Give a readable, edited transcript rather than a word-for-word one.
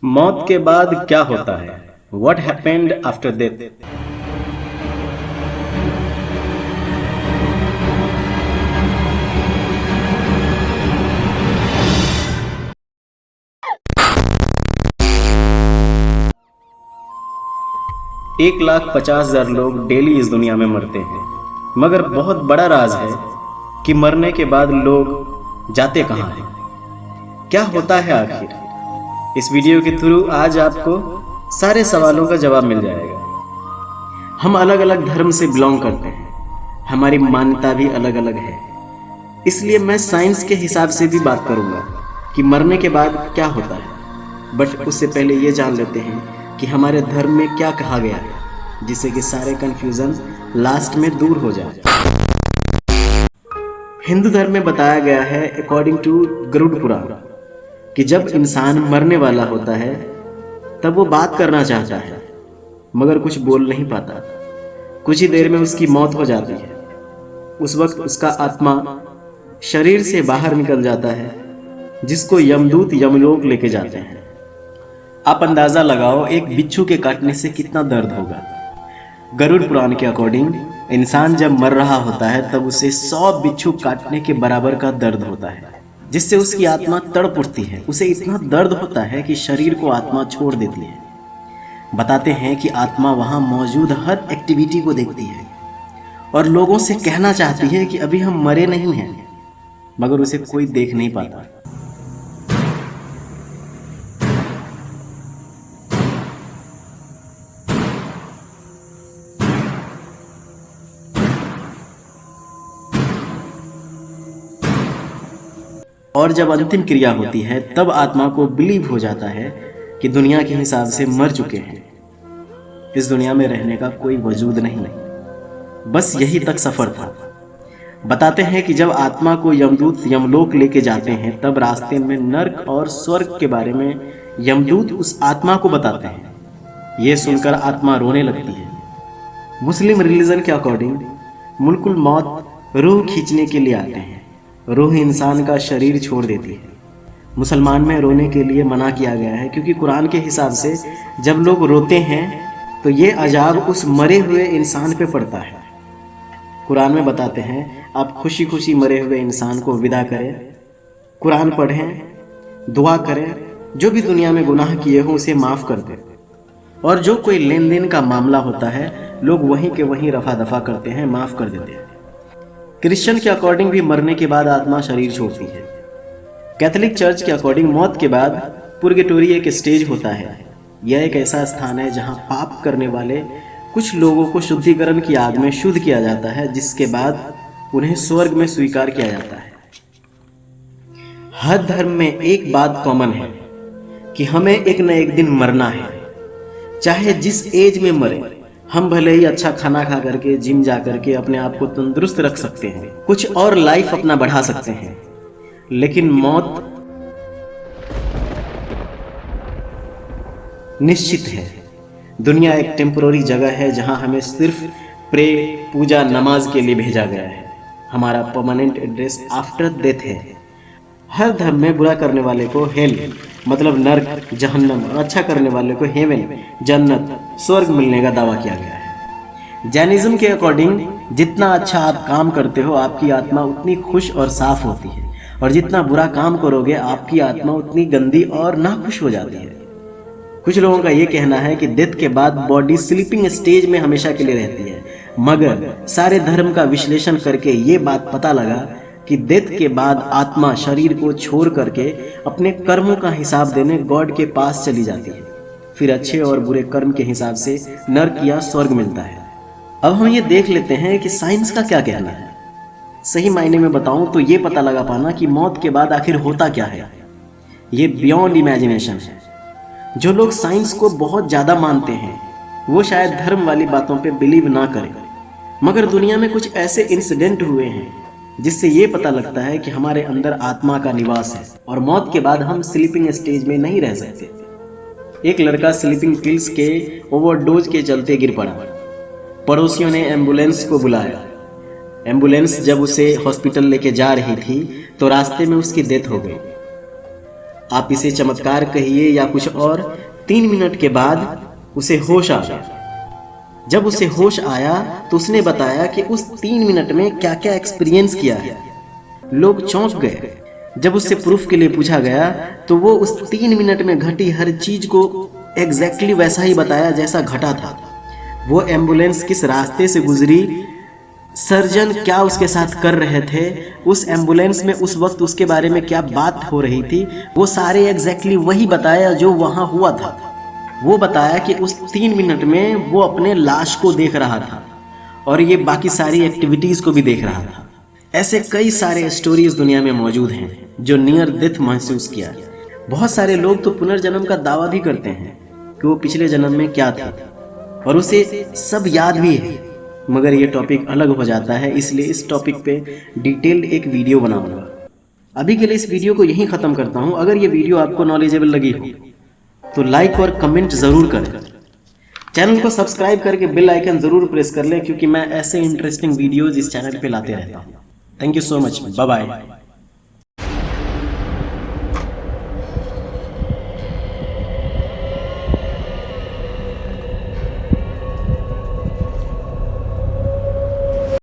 मौत के बाद क्या होता है? What happened after death? एक लाख 50,000 लोग डेली इस दुनिया में मरते हैं, मगर बहुत बड़ा राज है कि मरने के बाद लोग जाते कहाँ हैं? क्या होता है आखिर? इस वीडियो के थ्रू आज आपको सारे सवालों का जवाब मिल जाएगा। हम अलग अलग धर्म से बिलोंग करते हैं, हमारी मान्यता भी अलग अलग है, इसलिए मैं साइंस के हिसाब से भी बात करूंगा कि मरने के बाद क्या होता है। बट उससे पहले ये जान लेते हैं कि हमारे धर्म में क्या कहा गया है, जिससे कि सारे कंफ्यूजन लास्ट में दूर हो जाए। हिंदू धर्म में बताया गया है अकॉर्डिंग टू गरुड़ पुराण कि जब इंसान मरने वाला होता है तब वो बात करना चाहता है मगर कुछ बोल नहीं पाता। कुछ ही देर में उसकी मौत हो जाती है। उस वक्त उसका आत्मा शरीर से बाहर निकल जाता है, जिसको यमदूत यमलोक लेके जाते हैं। आप अंदाजा लगाओ एक बिच्छू के काटने से कितना दर्द होगा। गरुड़ पुराण के अकॉर्डिंग इंसान जब मर रहा होता है तब उसे 100 बिच्छू काटने के बराबर का दर्द होता है, जिससे उसकी आत्मा तड़प उठती है। उसे इतना दर्द होता है कि शरीर को आत्मा छोड़ देती है। बताते हैं कि आत्मा वहां मौजूद हर एक्टिविटी को देखती है और लोगों से कहना चाहती है कि अभी हम मरे नहीं हैं, मगर उसे कोई देख नहीं पाता। और जब अंतिम क्रिया होती है तब आत्मा को बिलीव हो जाता है कि दुनिया के हिसाब से मर चुके हैं, इस दुनिया में रहने का कोई वजूद नहीं, बस यही तक सफर था। बताते हैं कि जब आत्मा को यमदूत यमलोक लेके जाते हैं तब रास्ते में नर्क और स्वर्ग के बारे में यमदूत उस आत्मा को बताते हैं। ये सुनकर आत्मा रोने लगती है। मुस्लिम रिलीजन के अकॉर्डिंग मुल्कुल मौत रूह खींचने के लिए आते हैं। रूह इंसान का शरीर छोड़ देती है। मुसलमान में रोने के लिए मना किया गया है, क्योंकि कुरान के हिसाब से जब लोग रोते हैं तो ये अजाब उस मरे हुए इंसान पे पड़ता है। कुरान में बताते हैं आप खुशी खुशी मरे हुए इंसान को विदा करें, कुरान पढ़ें, दुआ करें, जो भी दुनिया में गुनाह किए हो उसे माफ़ कर दें। और जो कोई लेन देन का मामला होता है लोग वहीं के वहीं रफा दफा करते हैं, माफ़ कर देते हैं। क्रिश्चियन के अकॉर्डिंग भी मरने के बाद आत्मा शरीर छोड़ती है। कैथोलिक चर्च के अकॉर्डिंग मौत के बाद पुर्गेटोरी एक स्टेज होता है। यह एक ऐसा स्थान है जहां पाप करने वाले कुछ लोगों को शुद्धिकरण की आग में शुद्ध किया जाता है, जिसके बाद उन्हें स्वर्ग में स्वीकार किया जाता है। हर धर्म में एक बात कॉमन है कि हमें एक न एक दिन मरना है, चाहे जिस एज में मरे। हम भले ही अच्छा खाना खा करके, जिम जा करके अपने आप को तंदुरुस्त रख सकते हैं, कुछ और लाइफ अपना बढ़ा सकते हैं, लेकिन मौत निश्चित है। दुनिया एक टेम्पोररी जगह है जहां हमें सिर्फ प्रे, पूजा, नमाज के लिए भेजा गया है। हमारा परमानेंट एड्रेस आफ्टर डेथ है। हर धर्म में बुरा करने वाले को हेल मतलब नर्क, जहन्नम, और अच्छा करने वाले को हेवन, जन्नत, स्वर्ग मिलने का दावा किया गया है। जैनिज्म के अकॉर्डिंग जितना अच्छा आप काम करते हो आपकी आत्मा उतनी खुश और साफ होती है, और जितना बुरा काम करोगे आपकी आत्मा उतनी गंदी और नाखुश हो जाती है। कुछ लोगों का ये कहना है कि डेथ के बाद बॉडी स्लीपिंग स्टेज में हमेशा के लिए रहती है, मगर सारे धर्म का विश्लेषण करके ये बात पता लगा कि डेथ के बाद आत्मा शरीर को छोड़ करके अपने कर्मों का हिसाब देने गॉड के पास चली जाती है। फिर अच्छे और बुरे कर्म के हिसाब से नर्क या स्वर्ग मिलता है। अब हम ये देख लेते हैं कि साइंस का क्या कहना है। सही मायने में बताऊं तो ये पता लगा पाना कि मौत के बाद आखिर होता क्या है, ये बियॉन्ड इमेजिनेशन है। जो लोग साइंस को बहुत ज़्यादा मानते हैं वो शायद धर्म वाली बातों पे बिलीव ना करें, मगर दुनिया में कुछ ऐसे इंसिडेंट हुए हैं जिससे ये पता लगता है कि हमारे अंदर आत्मा का निवास है और मौत के बाद हम स्लीपिंग स्टेज में नहीं रह सकते। एक लड़का स्लीपिंग पिल्स के ओवरडोज के चलते गिर पड़ा। पड़ोसियों ने एम्बुलेंस को बुलाया। एम्बुलेंस जब उसे हॉस्पिटल लेके जा रही थी तो रास्ते में उसकी डेथ हो गई। आप इसे चमत्कार कहिए या कुछ और। 3 मिनट के बाद उसे होश आ गया। जब उसे होश आया तो उसने बताया कि उस 3 मिनट में क्या क्या एक्सपीरियंस किया है। लोग चौंक गए। जब उससे प्रूफ के लिए पूछा गया तो वो उस 3 मिनट में घटी हर चीज को एग्जैक्टली वैसा ही बताया जैसा घटा था। वो एम्बुलेंस किस रास्ते से गुजरी, सर्जन क्या उसके साथ कर रहे थे, उस एम्बुलेंस में उस वक्त उसके बारे में क्या बात हो रही थी, वो सारे एग्जैक्टली वही बताया जो वहां हुआ था। वो बताया कि उस 3 मिनट में वो अपने लाश को देख रहा था और ये बाकी सारी एक्टिविटीज को भी देख रहा था। ऐसे कई सारे स्टोरीज दुनिया में मौजूद हैं जो नियर डेथ महसूस किया। बहुत सारे लोग तो पुनर्जन्म का दावा भी करते हैं कि वो पिछले जन्म में क्या थे और उसे सब याद भी है, मगर ये टॉपिक अलग हो जाता है, इसलिए इस टॉपिक पे डिटेल्ड एक वीडियो बनाऊंगा। अभी के लिए इस वीडियो को यहीं ख़त्म करता हूँ। अगर ये वीडियो आपको नॉलेजेबल लगी हो तो लाइक और कमेंट ज़रूर करें। चैनल को सब्सक्राइब करके बेल आइकन ज़रूर प्रेस कर लें, क्योंकि मैं ऐसे इंटरेस्टिंग वीडियोज़ इस चैनल पे लाते रहता हूँ। Thank you so much. Bye bye.